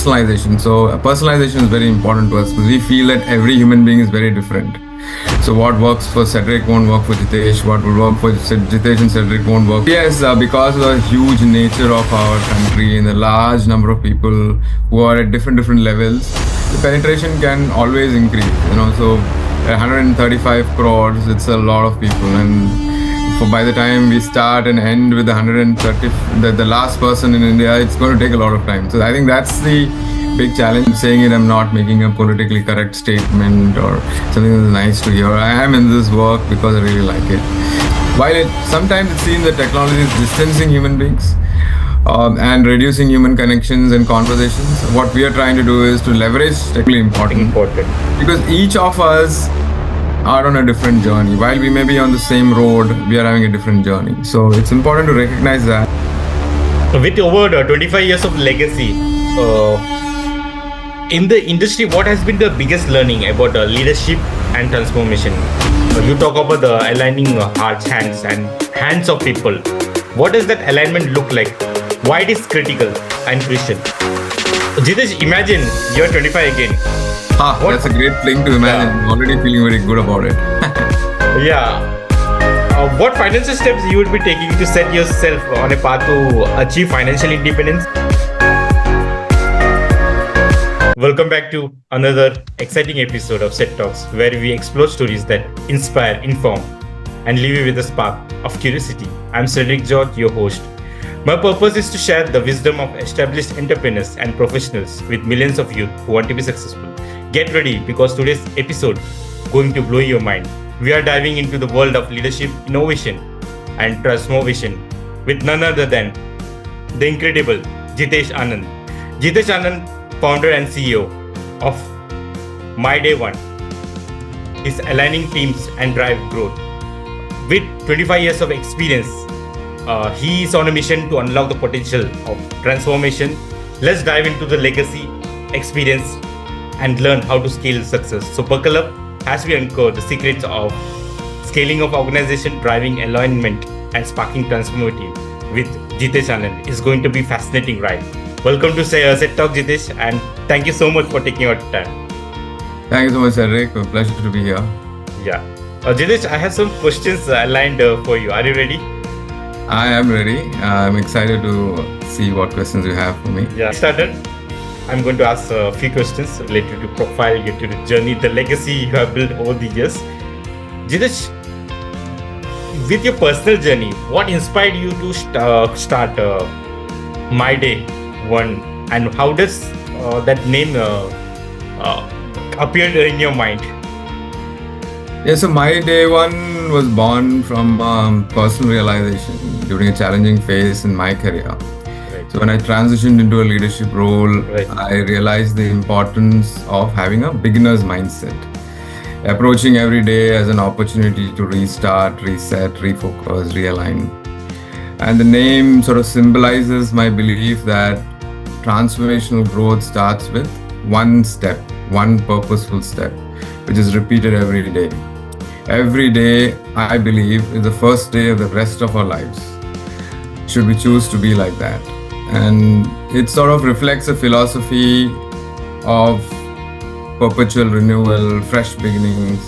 personalization. So personalization is very important to us because we feel that every human being is very different. So what works for Cedric won't work for Jitesh. What will work for Jitesh and Cedric won't work. Yes, because of the huge nature of our country and the large number of people who are at different levels, the penetration can always increase. So 135 crores, it's a lot of people, and by the time we start and end with the 130, the last person in India, it's going to take a lot of time. So I think that's the big challenge. I'm saying it, I'm not making a politically correct statement or something that's nice to hear. I am in this work because I really like it. While sometimes it seems that technology is distancing human beings and reducing human connections and conversations, what we are trying to do is to leverage technically important because each of us are on a different journey. While we may be on the same road, we are having a different journey. So it's important to recognize that. With over 25 years of legacy in the industry, what has been the biggest learning about leadership and transformation? You talk about the aligning hearts, hands, and hands of people. What does that alignment look like? Why it is critical and crucial? Jitesh, imagine you're 25 again. That's a great thing to imagine. Yeah. I'm already feeling very good about it. Yeah. What financial steps you would be taking to set yourself on a path to achieve financial independence? Welcome back to another exciting episode of Set Talks, where we explore stories that inspire, inform, and leave you with a spark of curiosity. I'm Cedric George, your host. My purpose is to share the wisdom of established entrepreneurs and professionals with millions of youth who want to be successful. Get ready, because today's episode is going to blow your mind. We are diving into the world of leadership, innovation, and transformation with none other than the incredible Jitesh Anand. Jitesh Anand, founder and CEO of My Day One, is aligning teams and drive growth. With 25 years of experience, he is on a mission to unlock the potential of transformation. Let's dive into the legacy, experience, and learn how to scale success. So buckle up as we uncover the secrets of scaling of organization, driving alignment, and sparking transformative with Jitesh Anand. It's going to be fascinating ride. Welcome to Set Talk, Jitesh, and thank you so much for taking your time. Thank you so much, Cedric. A pleasure to be here. Yeah. Jitesh, I have some questions aligned for you. Are you ready? I am ready. I'm excited to see what questions you have for me. Yeah. Started. I'm going to ask a few questions related to profile, to the journey, the legacy you have built over the years. Jitesh, with your personal journey, what inspired you to start My Day One, and how does that name appear in your mind? Yeah, so My Day One was born from personal realization during a challenging phase in my career. Right. So when I transitioned into a leadership role, right, I realized the importance of having a beginner's mindset, approaching every day as an opportunity to restart, reset, refocus, realign. And the name sort of symbolizes my belief that transformational growth starts with one step, one purposeful step, which is repeated every day. Every day, I believe, is the first day of the rest of our lives, should we choose to be like that. And it sort of reflects a philosophy of perpetual renewal, fresh beginnings.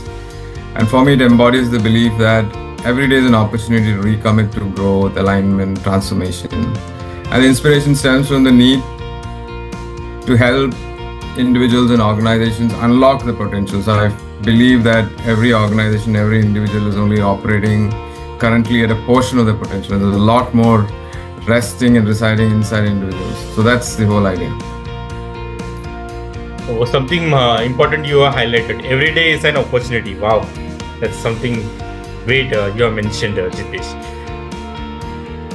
And for me, it embodies the belief that every day is an opportunity to recommit to growth, alignment, transformation. And the inspiration stems from the need to help individuals and organizations unlock the potential. So I believe that every organization, every individual is only operating currently at a portion of the potential. There's a lot more resting and residing inside individuals. So that's the whole idea. Oh, something important you have highlighted. Every day is an opportunity. Wow, that's something great you have mentioned, Jitesh.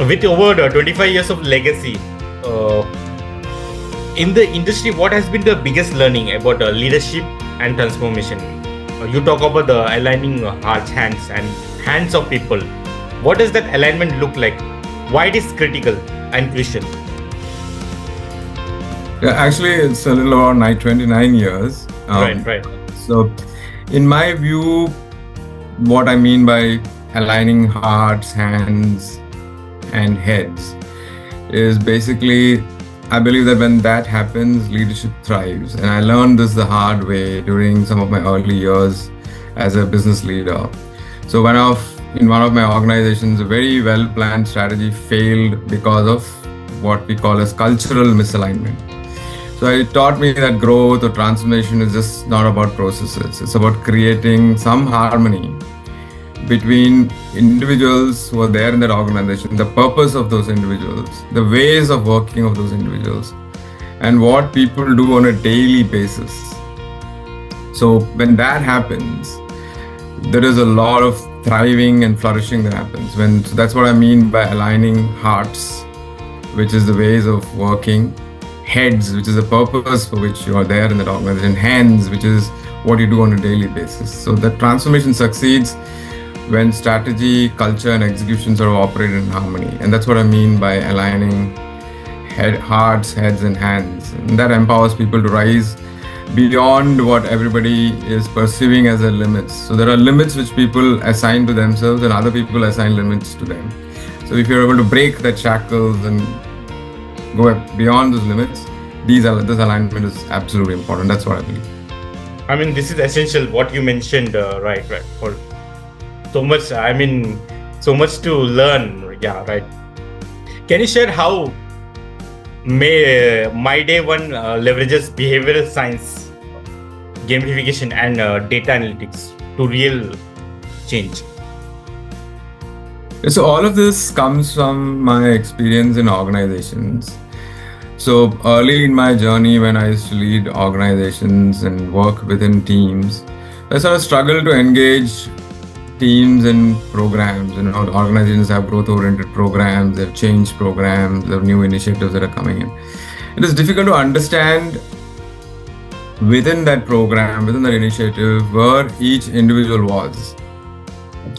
With over 25 years of legacy in the industry, what has been the biggest learning about leadership and transformation? You talk about the aligning hearts, hands, and hands of people. What does that alignment look like? Why it is critical and crucial? Yeah, actually, it's a little over 29 years. Right. So, in my view, what I mean by aligning hearts, hands, and heads is basically I believe that when that happens, leadership thrives. And I learned this the hard way during some of my early years as a business leader. So in one of my organizations, a very well-planned strategy failed because of what we call as cultural misalignment. So it taught me that growth or transformation is just not about processes. It's about creating some harmony between individuals who are there in that organization, the purpose of those individuals, the ways of working of those individuals, and what people do on a daily basis. So when that happens, there is a lot of thriving and flourishing that happens. So that's what I mean by aligning hearts, which is the ways of working, heads, which is the purpose for which you are there in that organization, hands, which is what you do on a daily basis. So the transformation succeeds when strategy, culture, and execution sort of operate in harmony. And that's what I mean by aligning hearts, heads, and hands. And that empowers people to rise beyond what everybody is perceiving as their limits. So there are limits which people assign to themselves and other people assign limits to them. So if you're able to break that shackles and go beyond those limits, this alignment is absolutely important. That's what I believe. I mean, this is essential, what you mentioned, right. For so much, so much to learn. Yeah, right. Can you share how My Day One leverages behavioral science, gamification, and data analytics to real change? So all of this comes from my experience in organizations. So early in my journey, when I used to lead organizations and work within teams, I sort of struggled to engage teams and programs. Organizations have growth-oriented programs, they have change programs, they have new initiatives that are coming in. It is difficult to understand within that program, within that initiative, where each individual was.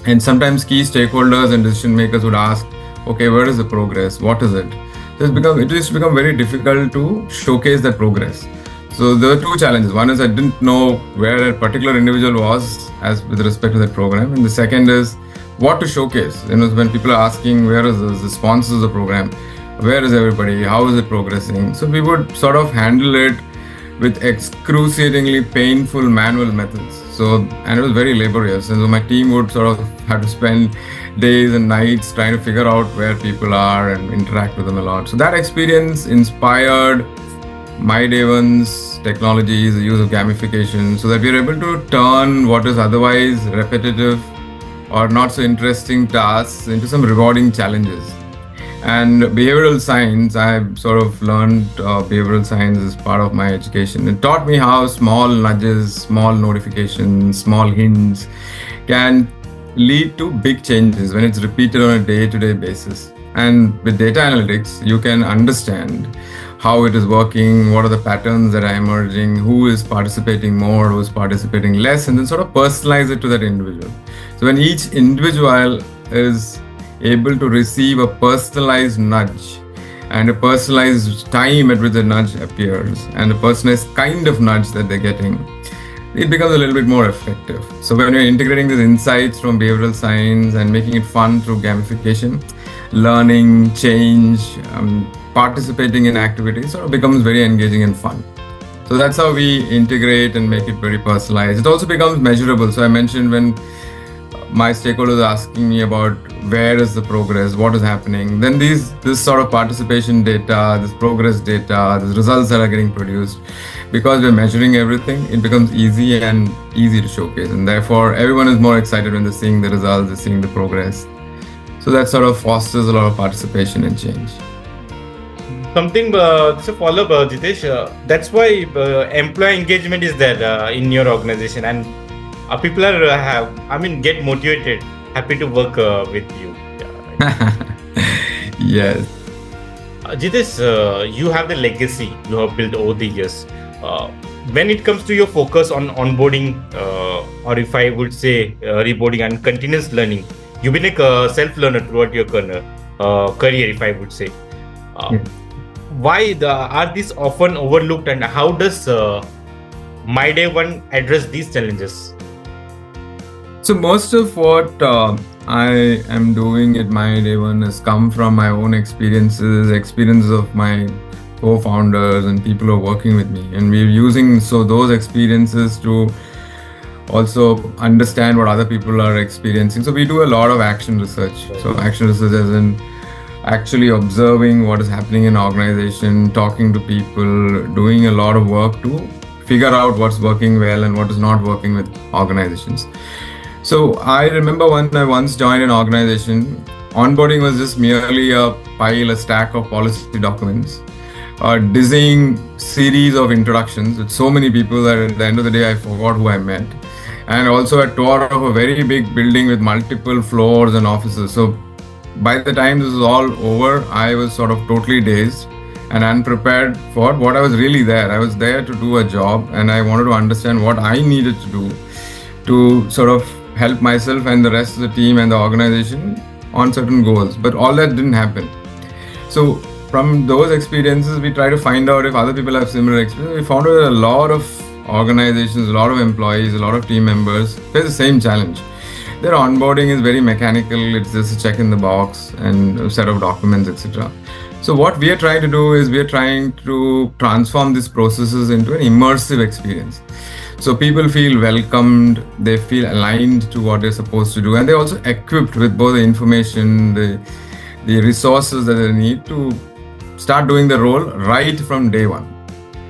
And sometimes key stakeholders and decision makers would ask, okay, where is the progress? What is it? It used to become very difficult to showcase that progress. So there are two challenges. One is I didn't know where a particular individual was as with respect to that program. And the second is what to showcase. When people are asking where is the sponsors of the program, where is everybody, how is it progressing? So we would sort of handle it with excruciatingly painful manual methods. And it was very laborious. And so my team would sort of have to spend days and nights trying to figure out where people are and interact with them a lot. So that experience inspired My Day One's technologies, the use of gamification, so that we are able to turn what is otherwise repetitive or not so interesting tasks into some rewarding challenges. And behavioral science, I've sort of learned behavioral science as part of my education. It taught me how small nudges, small notifications, small hints can lead to big changes when it's repeated on a day-to-day basis. And with data analytics, you can understand how it is working, what are the patterns that are emerging, who is participating more, who is participating less, and then sort of personalize it to that individual. So when each individual is able to receive a personalized nudge and a personalized time at which the nudge appears and a personalized kind of nudge that they're getting, it becomes a little bit more effective. So when you're integrating these insights from behavioral science and making it fun through gamification, learning, change, participating in activities sort of becomes very engaging and fun. So that's how we integrate and make it very personalized. It also becomes measurable. So I mentioned when my stakeholders are asking me about where is the progress, what is happening, then this sort of participation data, this progress data, these results that are getting produced, because we're measuring everything, it becomes easy to showcase. And therefore, everyone is more excited when they're seeing the results, they're seeing the progress. So that sort of fosters a lot of participation and change. Something to follow up, Jitesh. That's why employee engagement is there in your organization, and people are get motivated, happy to work with you. Yeah, right. Yes. Jitesh, you have the legacy you have built over the years. When it comes to your focus on onboarding, or if I would say reboarding and continuous learning, you've been a self-learner throughout your career, if I would say. Why are these often overlooked, and how does My Day One address these challenges? So most of what I am doing at My Day One has come from my own experiences of my co-founders and people who are working with me, and we're using those experiences to also understand what other people are experiencing. So we do a lot of action research. So action research as in actually observing what is happening in organization, talking to people, doing a lot of work to figure out what's working well and what is not working with organizations. So I remember when I once joined an organization, onboarding was just merely a stack of policy documents, a dizzying series of introductions with so many people that at the end of the day I forgot who I met, and also a tour of a very big building with multiple floors and offices. So by the time this was all over, I was sort of totally dazed and unprepared for what I was really there. I was there to do a job, and I wanted to understand what I needed to do to sort of help myself and the rest of the team and the organization on certain goals. But all that didn't happen. So from those experiences, we try to find out if other people have similar experiences. We found out a lot of organizations, a lot of employees, a lot of team members face the same challenge. Their onboarding is very mechanical. It's just a check in the box and a set of documents, etc. So what we are trying to do is we are trying to transform these processes into an immersive experience. So people feel welcomed, they feel aligned to what they're supposed to do, and they're also equipped with both the information, the resources that they need to start doing the role right from day one.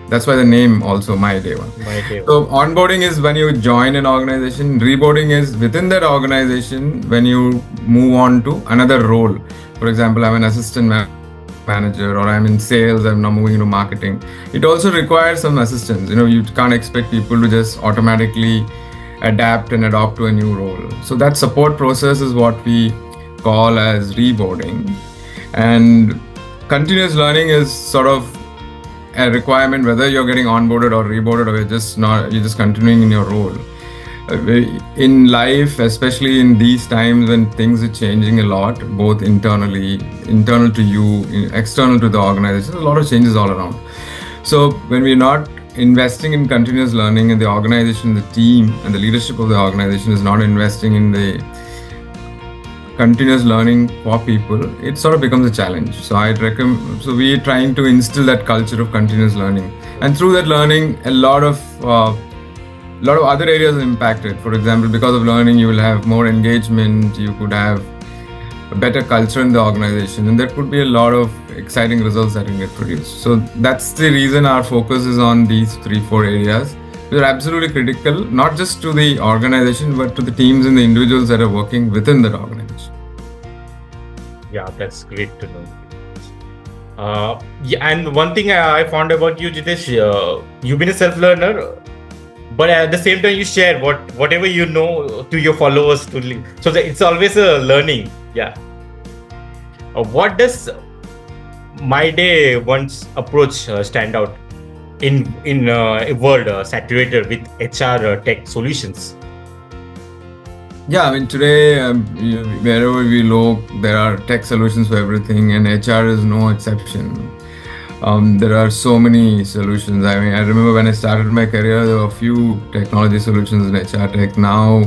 That's why the name also My Day One. So onboarding is when you join an organization. Reboarding is within that organization when you move on to another role. For example, I'm an assistant manager, or I'm in sales, I'm now moving into marketing. It also requires some assistance. You can't expect people to just automatically adapt and adopt to a new role. So that support process is what we call as reboarding. And continuous learning is sort of a requirement, whether you're getting onboarded or reboarded, or you're just continuing in your role. In life, especially in these times when things are changing a lot, both internal to you, external to the organization, a lot of changes all around. So when we're not investing in continuous learning, and the organization, the team and the leadership of the organization is not investing in the continuous learning for people, it sort of becomes a challenge. So we're trying to instill that culture of continuous learning, and through that learning, a lot of other areas are impacted. For example, because of learning, you will have more engagement, you could have a better culture in the organization, and there could be a lot of exciting results that can get produced. So that's the reason our focus is on these 3-4 areas. They're absolutely critical, not just to the organization, but to the teams and the individuals that are working within that organization. Yeah, that's great to know. And one thing I found about you, Jitesh, you've been a self-learner, but at the same time, you share whatever you know to your followers. So it's always a learning. Yeah. What does My Day One's approach stand out in a world saturated with HR tech solutions? Yeah, I mean, today, wherever we look, there are tech solutions for everything, and HR is no exception. There are so many solutions. I mean, I remember when I started my career, there were a few technology solutions in HR tech. Now,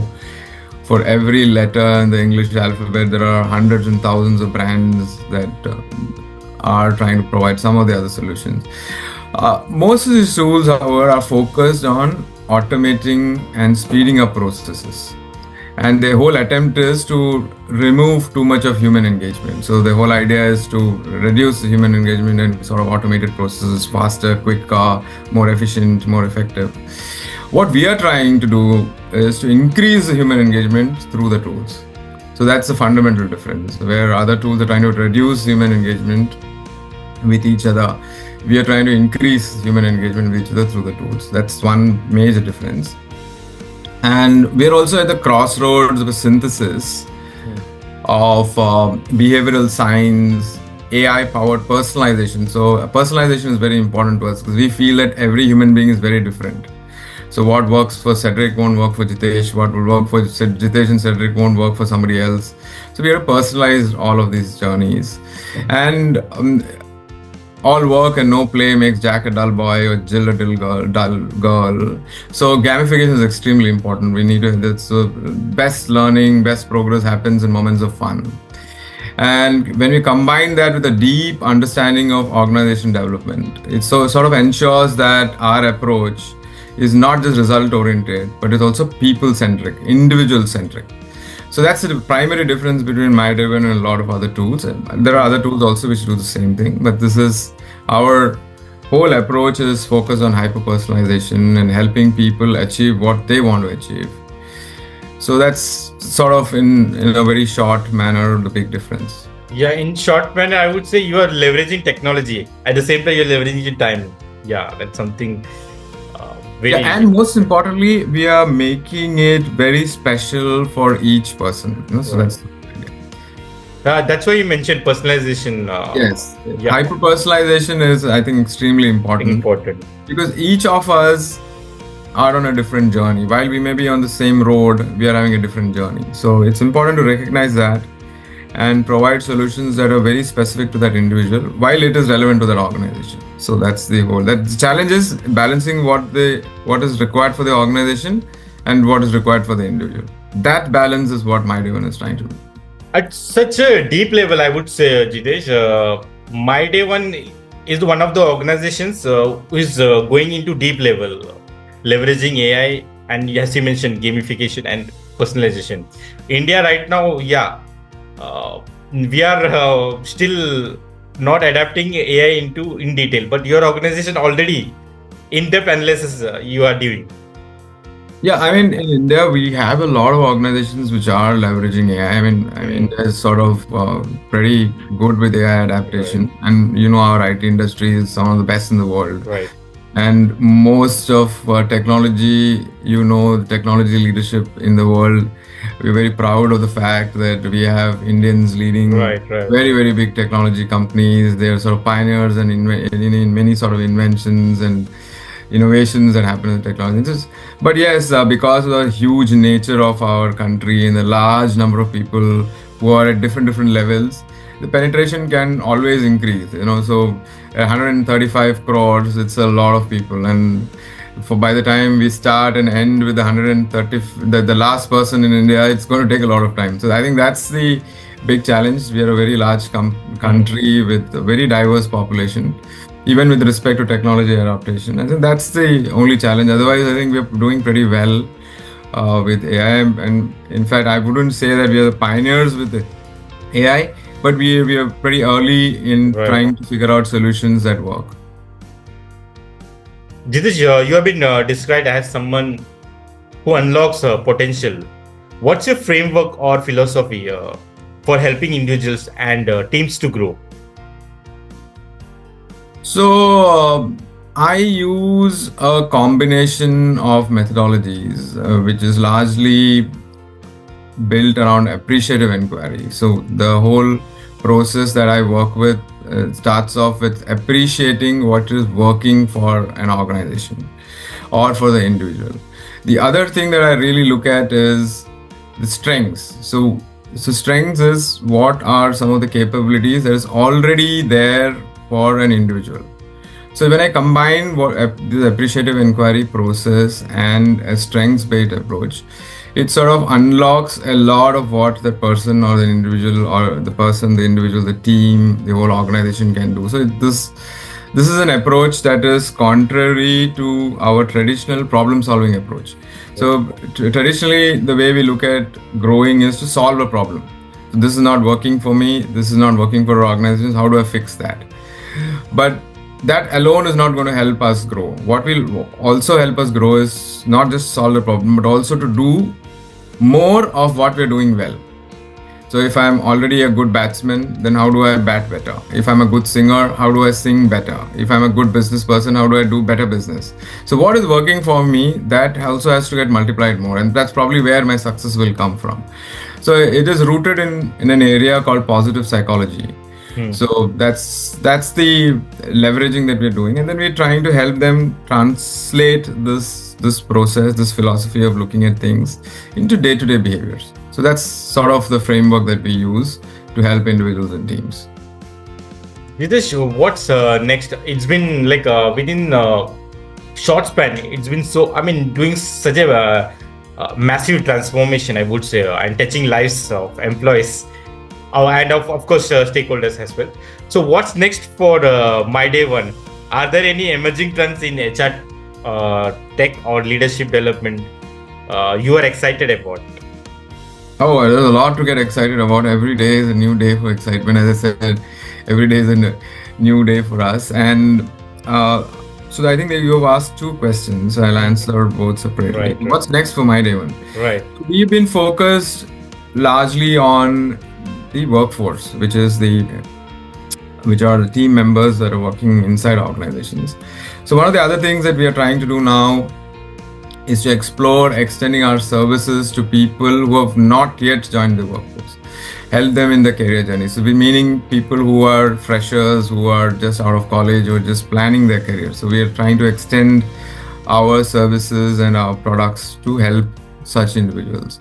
for every letter in the English alphabet, there are hundreds and thousands of brands that are trying to provide some of the other solutions. Most of these tools, however, are focused on automating and speeding up processes. And the whole attempt is to remove too much of human engagement. So the whole idea is to reduce the human engagement and sort of automated processes, faster, quicker, more efficient, more effective. What we are trying to do is to increase the human engagement through the tools. So that's the fundamental difference. Where other tools are trying to reduce human engagement with each other, we are trying to increase human engagement with each other through the tools. That's one major difference. And we're also at the crossroads of a synthesis of behavioral science, AI-powered personalization. So personalization is very important to us because we feel that every human being is very different. So what works for Cedric won't work for Jitesh. What will work for Jitesh and Cedric won't work for somebody else. So we have to personalize all of these journeys. And all work and no play makes Jack a dull boy or Jill a dull girl. So gamification is extremely important. We need to, best learning, best progress happens in moments of fun. And when we combine that with a deep understanding of organization development, it sort of ensures that our approach is not just result oriented, but it's also people centric, individual centric. So that's the primary difference between MyDriven and a lot of other tools. And there are other tools also which do the same thing, but this is our whole approach is focused on hyper personalization and helping people achieve what they want to achieve. So that's sort of in a very short manner the big difference. Yeah, in short manner, I would say you are leveraging technology. At the same time, you're leveraging your time. Yeah, that's something very. Yeah, and most importantly, we are making it very special for each person. So that's why you mentioned personalization. Yes, yeah. Hyper personalization is, I think, extremely important because each of us are on a different journey. While we may be on the same road, we are having a different journey. So it's important to recognize that and provide solutions that are very specific to that individual while it is relevant to that organization. So that's the whole. That the challenge is balancing what is required for the organization and what is required for the individual. That balance is what MyDriven is trying to do. At such a deep level, I would say, Jitesh, MyDriven is one of the organizations who is going into deep level, leveraging AI and, as you mentioned, gamification and personalization. India right now, we are still not adapting AI in detail, but your organization already in-depth analysis you are doing. Yeah, I mean, in India, we have a lot of organizations which are leveraging AI. I mean, India is sort of pretty good with AI adaptation. Right. And, our IT industry is some of the best in the world. Right. And most of technology, technology leadership in the world, we're very proud of the fact that we have Indians leading very, very big technology companies. They're sort of pioneers and in many sort of inventions and innovations that happen in technology. But yes, because of the huge nature of our country and the large number of people who are at different levels, the penetration can always increase. So 135 crores, it's a lot of people, and by the time we start and end with the 130, the last person in India, it's going to take a lot of time. So I think that's the big challenge. We are a very large country with a very diverse population, even with respect to technology adaptation. I think that's the only challenge. Otherwise, I think we're doing pretty well with AI. And in fact, I wouldn't say that we are the pioneers with the AI, but we are pretty early in trying to figure out solutions that work. Jitesh, you have been described as someone who unlocks potential. What's your framework or philosophy for helping individuals and teams to grow? So I use a combination of methodologies, which is largely built around appreciative inquiry. So the whole process that I work with starts off with appreciating what is working for an organization or for the individual. The other thing that I really look at is the strengths. So strengths is what are some of the capabilities that is already there for an individual. So when I combine this appreciative inquiry process and a strengths-based approach, it sort of unlocks a lot of what the person or the individual or the individual, the team, the whole organization can do. So this is an approach that is contrary to our traditional problem-solving approach. So traditionally, the way we look at growing is to solve a problem. So this is not working for me. This is not working for our organizations. How do I fix that? But that alone is not going to help us grow. What will also help us grow is not just solve the problem, but also to do more of what we're doing well. So if I'm already a good batsman, then how do I bat better? If I'm a good singer, how do I sing better? If I'm a good business person, how do I do better business? So what is working for me, that also has to get multiplied more. And that's probably where my success will come from. So it is rooted in an area called positive psychology. So that's the leveraging that we're doing, and then we're trying to help them translate this process, this philosophy of looking at things into day-to-day behaviors. So that's sort of the framework that we use to help individuals and teams. Jitesh, what's next? It's been like within short span. It's been doing such a massive transformation, I would say, and touching lives of employees. and of course stakeholders as well. So what's next for My Day One? Are there any emerging trends in HR tech or leadership development you are excited about? Oh, there's a lot to get excited about. Every day is a new day for excitement. As I said, every day is a new day for us. And so I think that you have asked two questions. I'll answer both separately. Right. What's next for My Day One? Right. We've been focused largely on the workforce, which are the team members that are working inside organizations. So one of the other things that we are trying to do now is to explore extending our services to people who have not yet joined the workforce, help them in the career journey. So we meaning people who are freshers, who are just out of college or just planning their career. So we are trying to extend our services and our products to help such individuals.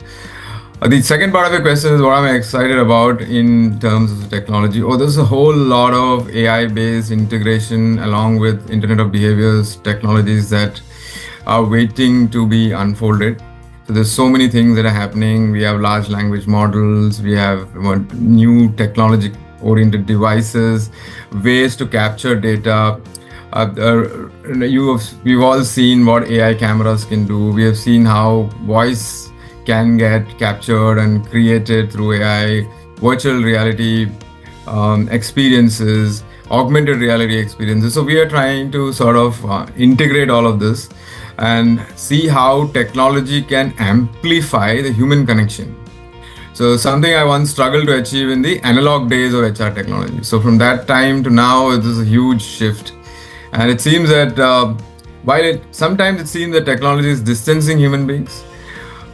The second part of the question is what I'm excited about in terms of technology. There's a whole lot of AI-based integration along with Internet of Behaviors technologies that are waiting to be unfolded. So there's so many things that are happening. We have large language models, we have new technology-oriented devices, ways to capture data. We've all seen what AI cameras can do. We have seen how voice can get captured and created through AI, virtual reality experiences, augmented reality experiences. So we are trying to sort of integrate all of this and see how technology can amplify the human connection. So something I once struggled to achieve in the analog days of HR technology. So from that time to now, it is a huge shift. And it seems that sometimes it seems that technology is distancing human beings,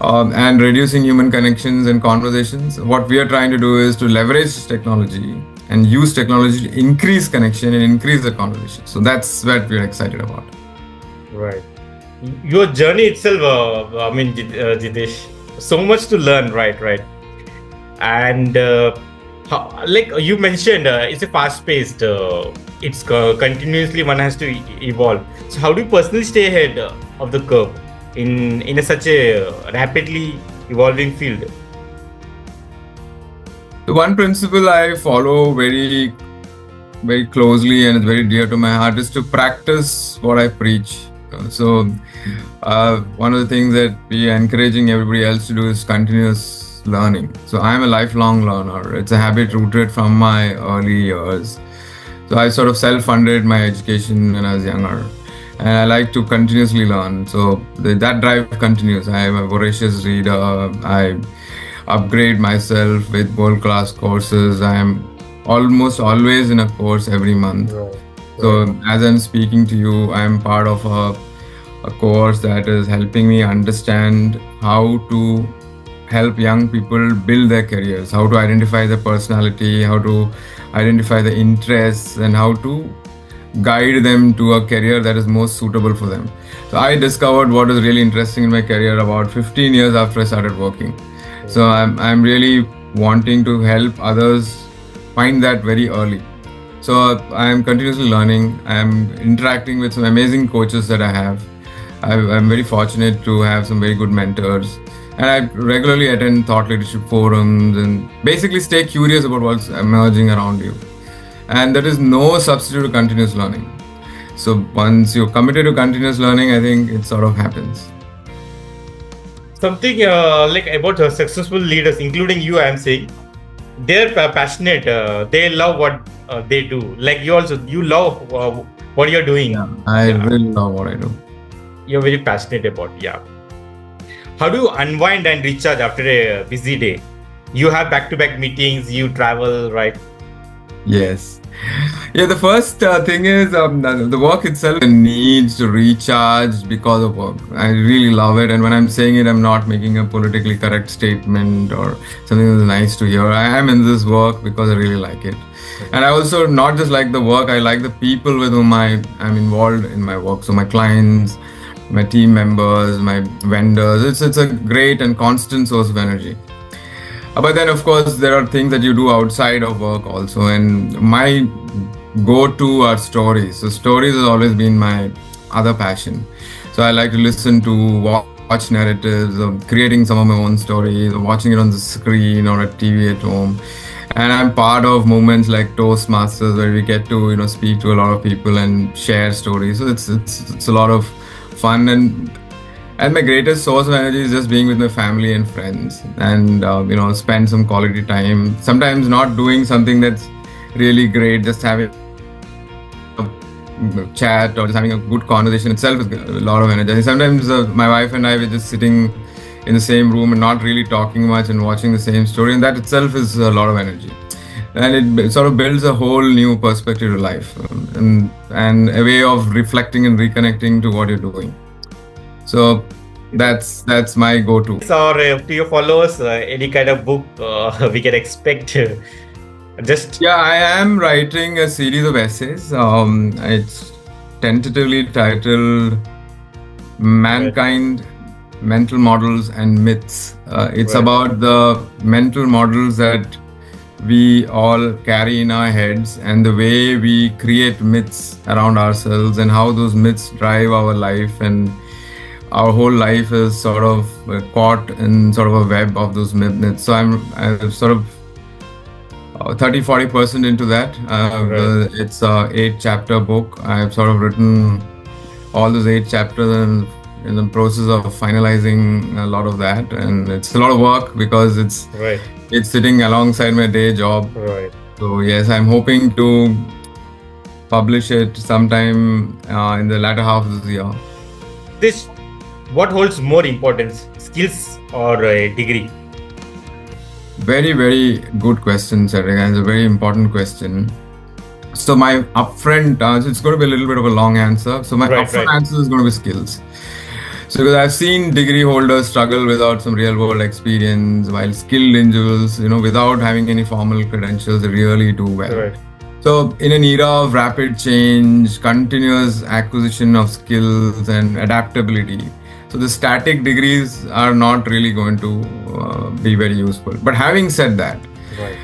and reducing human connections and conversations. What we are trying to do is to leverage technology and use technology to increase connection and increase the conversation. So that's what we're excited about. Right. Your journey itself, Jitesh, so much to learn, right? And like you mentioned, it's a fast-paced. It's continuously one has to evolve. So how do you personally stay ahead of the curve in such a rapidly evolving field? The one principle I follow very, very closely and it's very dear to my heart is to practice what I preach. So one of the things that we are encouraging everybody else to do is continuous learning. So I'm a lifelong learner. It's a habit rooted from my early years. So I sort of self-funded my education when I was younger. And I like to continuously learn. So that drive continues. I am a voracious reader. I upgrade myself with world-class courses. I am almost always in a course every month. Right. So as I'm speaking to you, I am part of a course that is helping me understand how to help young people build their careers, how to identify their personality, how to identify the interests, and how to guide them to a career that is most suitable for them. So I discovered what is really interesting in my career about 15 years after I started working. So I'm really wanting to help others find that very early. So I'm continuously learning. I'm interacting with some amazing coaches that I have. I'm very fortunate to have some very good mentors. And I regularly attend thought leadership forums and basically stay curious about what's emerging around you. And there is no substitute to continuous learning. So once you're committed to continuous learning, I think it sort of happens. Something like about successful leaders, including you, I'm saying, they're passionate. They love what they do. Like you love what you're doing. Yeah, I really love what I do. You're very passionate about, yeah. How do you unwind and recharge after a busy day? You have back-to-back meetings, you travel, right? Yes. Yeah, the first thing is the work itself needs to recharge because of work. I really love it. And when I'm saying it, I'm not making a politically correct statement or something that's nice to hear. I am in this work because I really like it. And I also not just like the work, I like the people with whom I'm involved in my work. So my clients, my team members, my vendors, it's a great and constant source of energy. But then, of course, there are things that you do outside of work also. And my go-to are stories. So stories has always been my other passion. So I like to listen to, watch narratives, of creating some of my own stories, or watching it on the screen or at TV at home. And I'm part of movements like Toastmasters, where we get to speak to a lot of people and share stories. So it's a lot of fun, and my greatest source of energy is just being with my family and friends, and spend some quality time. Sometimes not doing something that's really great, just having a chat or just having a good conversation itself is a lot of energy. Sometimes my wife and I were just sitting in the same room and not really talking much and watching the same story, and that itself is a lot of energy, and it sort of builds a whole new perspective to life, and a way of reflecting and reconnecting to what you're doing. So that's my go-to. Or to your followers, any kind of book we can expect? I am writing a series of essays. It's tentatively titled Mankind, Mental Models and Myths. It's about the mental models that we all carry in our heads and the way we create myths around ourselves and how those myths drive our life, and our whole life is sort of caught in sort of a web of those myths. So I'm sort of 30-40% into that. It's a 8-chapter book. I've sort of written all those 8 chapters and in the process of finalizing a lot of that, and it's a lot of work because it's sitting alongside my day job. So yes, I'm hoping to publish it sometime in the latter half of this year. What holds more importance, skills or a degree? Very, very good question, Cedric. It's a very important question. So my upfront answer, it's going to be a little bit of a long answer. So my upfront answer is going to be skills. So because I've seen degree holders struggle without some real world experience, while skilled individuals, without having any formal credentials, they really do well. So in an era of rapid change, continuous acquisition of skills and adaptability, so the static degrees are not really going to be very useful. But having said that,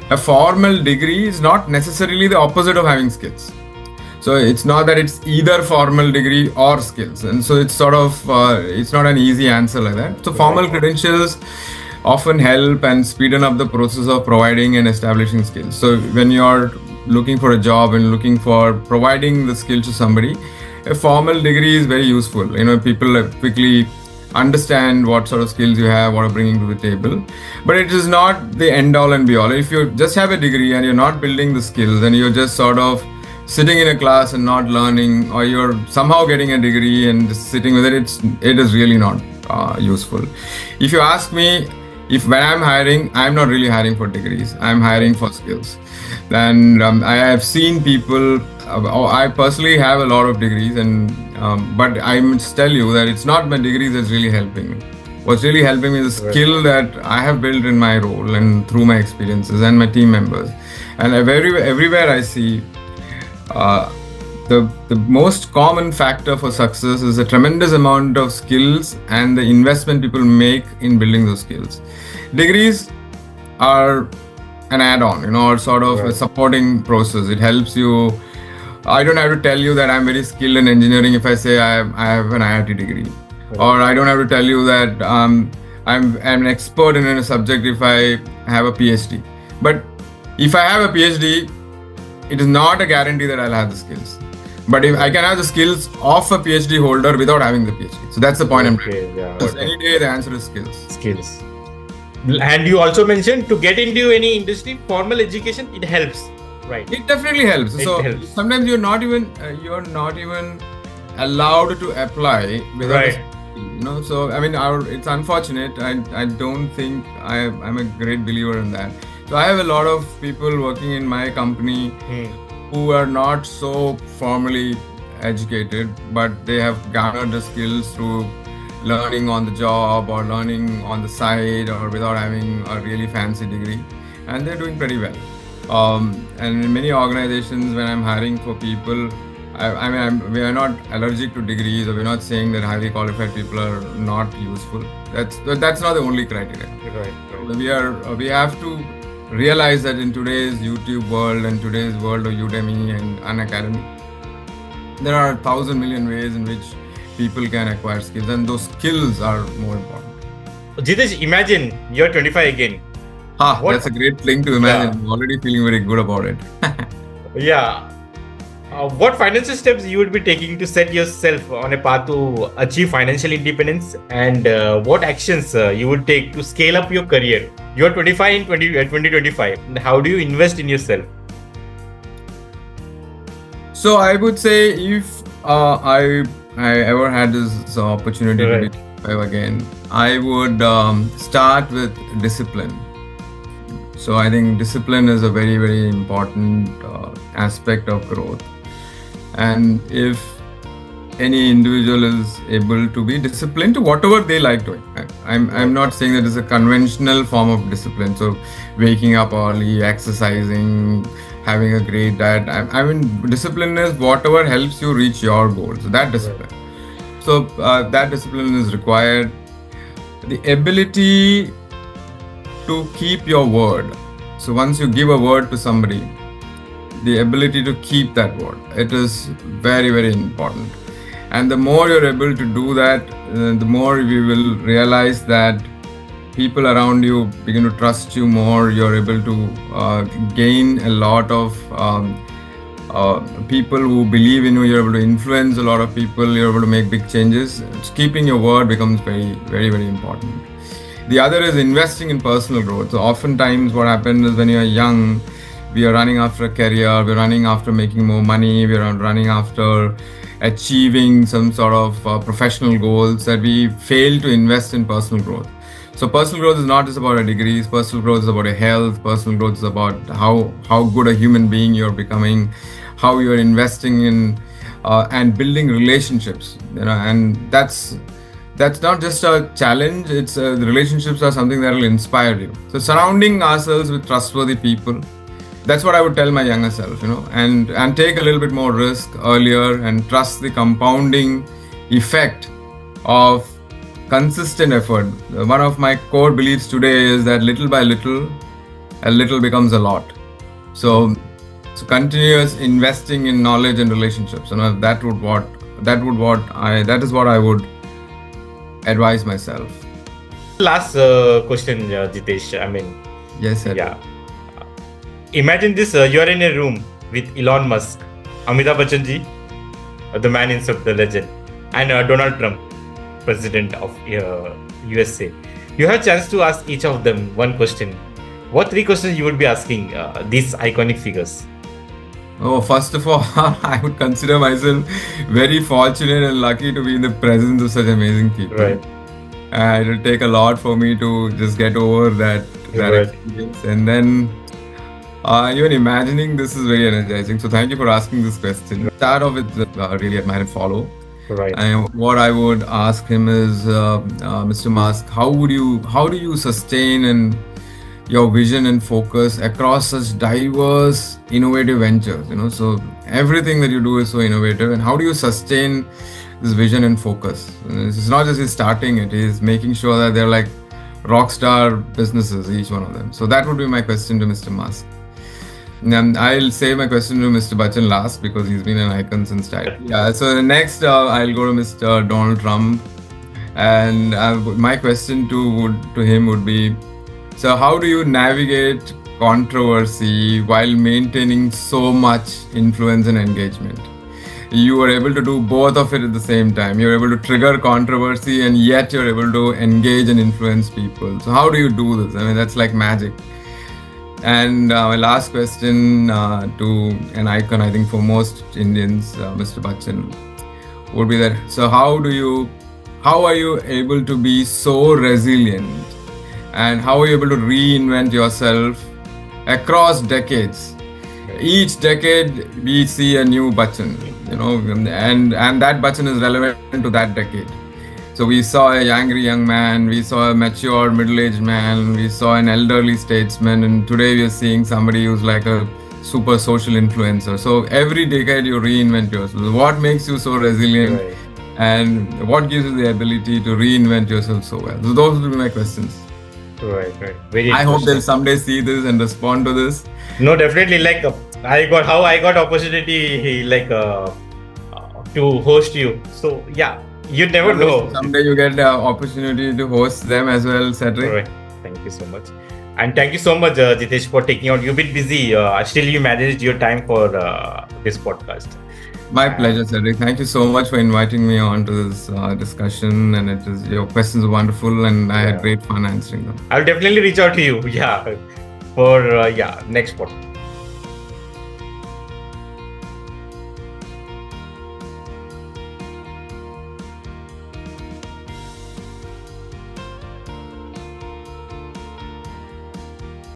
a formal degree is not necessarily the opposite of having skills. So it's not that it's either formal degree or skills. And so it's sort of, it's not an easy answer like that. So formal credentials often help and speeden up the process of providing and establishing skills. So when you're looking for a job and looking for providing the skill to somebody, a formal degree is very useful. People quickly understand what sort of skills you have, what you're bringing to the table. But it is not the end all and be all. If you just have a degree and you're not building the skills and you're just sort of sitting in a class and not learning, or you're somehow getting a degree and just sitting with it, it is really not useful. If you ask me, when I'm hiring, I'm not really hiring for degrees. I'm hiring for skills. And I have seen people, I personally have a lot of degrees, but I must tell you that it's not my degrees that's really helping me. What's really helping me is the skill that I have built in my role and through my experiences and my team members. And everywhere I see, the most common factor for success is a tremendous amount of skills and the investment people make in building those skills. Degrees are an add-on, or sort of a supporting process. It helps you. I don't have to tell you that I'm very skilled in engineering if I say I have an IIT degree, or I don't have to tell you that I'm an expert in a subject if I have a PhD. But if I have a PhD, it is not a guarantee that I'll have the skills. But if I can have the skills of a PhD holder without having the PhD. So that's the point I'm making. Any day the answer is skills. And you also mentioned to get into any industry, formal education, it helps, right? It definitely helps. Helps. Sometimes you're not even allowed to apply without So I mean, it's unfortunate. I don't think I'm a great believer in that. So I have a lot of people working in my company who are not so formally educated, but they have garnered the skills through learning on the job or learning on the side or without having a really fancy degree, and they're doing pretty well. And in many organizations, when I'm hiring for people, we are not allergic to degrees, or we're not saying that highly qualified people are not useful. That's not the only criteria. We have to realize that in today's YouTube world and today's world of Udemy and Unacademy, there are 1,000 million ways in which people can acquire skills, and those skills are more important. Jitesh, imagine you're 25 again. What? That's a great thing to imagine. I'm already feeling very good about it. Yeah. What financial steps you would be taking to set yourself on a path to achieve financial independence, and what actions you would take to scale up your career? You're 25 in 2025. And how do you invest in yourself? So I would say if I ever had this opportunity to be 25 again, I would start with discipline. So I think discipline is a very, very important aspect of growth. And if any individual is able to be disciplined to whatever they like doing, I'm not saying that it's a conventional form of discipline. So waking up early, exercising, having a great diet. I mean, discipline is whatever helps you reach your goals. So that discipline. So that discipline is required. The ability to keep your word. So once you give a word to somebody, the ability to keep that word, it is very, very important. And the more you're able to do that, the more you will realize that people around you begin to trust you more. You're able to gain a lot of people who believe in you. You're able to influence a lot of people. You're able to make big changes. Keeping your word becomes very, very, very important. The other is investing in personal growth. So oftentimes what happens is when you're young, we are running after a career, we're running after making more money, we're running after achieving some sort of professional goals, that we fail to invest in personal growth. So personal growth is not just about a degrees. Personal growth is about your health. Personal growth is about how good a human being you're becoming, how you're investing in and building relationships. And that's not just a challenge. It's the relationships are something that will inspire you. So surrounding ourselves with trustworthy people. That's what I would tell my younger self, and take a little bit more risk earlier and trust the compounding effect of consistent effort. One of my core beliefs today is that little by little, a little becomes a lot. So continuous investing in knowledge and relationships. That is what I would advise myself. Last question, Jitesh. I mean, yes, sir. Yeah. Imagine this: you're in a room with Elon Musk, Amitabh Bachchan ji, the man himself, the legend, and Donald Trump, president of USA. You have a chance to ask each of them one question. What 3 questions you would be asking these iconic figures? Oh, first of all, I would consider myself very fortunate and lucky to be in the presence of such amazing people. Right. It will take a lot for me to just get over that experience. And then even imagining this is very energizing. So thank you for asking this question. Start off with really admire and follow. Right. And what I would ask him is, Mr. Musk, how do you sustain and your vision and focus across such diverse, innovative ventures? So everything that you do is so innovative, and how do you sustain this vision and focus? It's not just he's starting it; he's making sure that they're like rock star businesses, each one of them. So that would be my question to Mr. Musk. And I'll save my question to Mr. Bachchan last because he's been an icon since time. Yeah. So next, I'll go to Mr. Donald Trump, and my question to him would be: so how do you navigate controversy while maintaining so much influence and engagement? You are able to do both of it at the same time. You're able to trigger controversy and yet you're able to engage and influence people. So how do you do this? I mean, that's like magic. And my last question to an icon, I think for most Indians, Mr. Bachchan, would be that, so how are you able to be so resilient? And how are you able to reinvent yourself across decades? Each decade we see a new Bachchan, and that Bachchan is relevant to that decade. So we saw a angry young man, we saw a mature middle-aged man, we saw an elderly statesman, and today we are seeing somebody who's like a super social influencer. So every decade you reinvent yourself. What makes you so resilient? Right. And what gives you the ability to reinvent yourself so well? So those would be my questions. Right. Very I hope they'll someday see this and respond to this. No, definitely. Like I got opportunity to host you. So yeah, you never know. Someday you get the opportunity to host them as well, Cedric. Right. Thank you so much. And thank you so much, Jitesh, for taking out. You've been busy. Still, you managed your time for this podcast. My pleasure, Cedric. Thank you so much for inviting me on to this discussion. And your questions are wonderful, and I had great fun answering them. I'll definitely reach out to you. Yeah, for next podcast.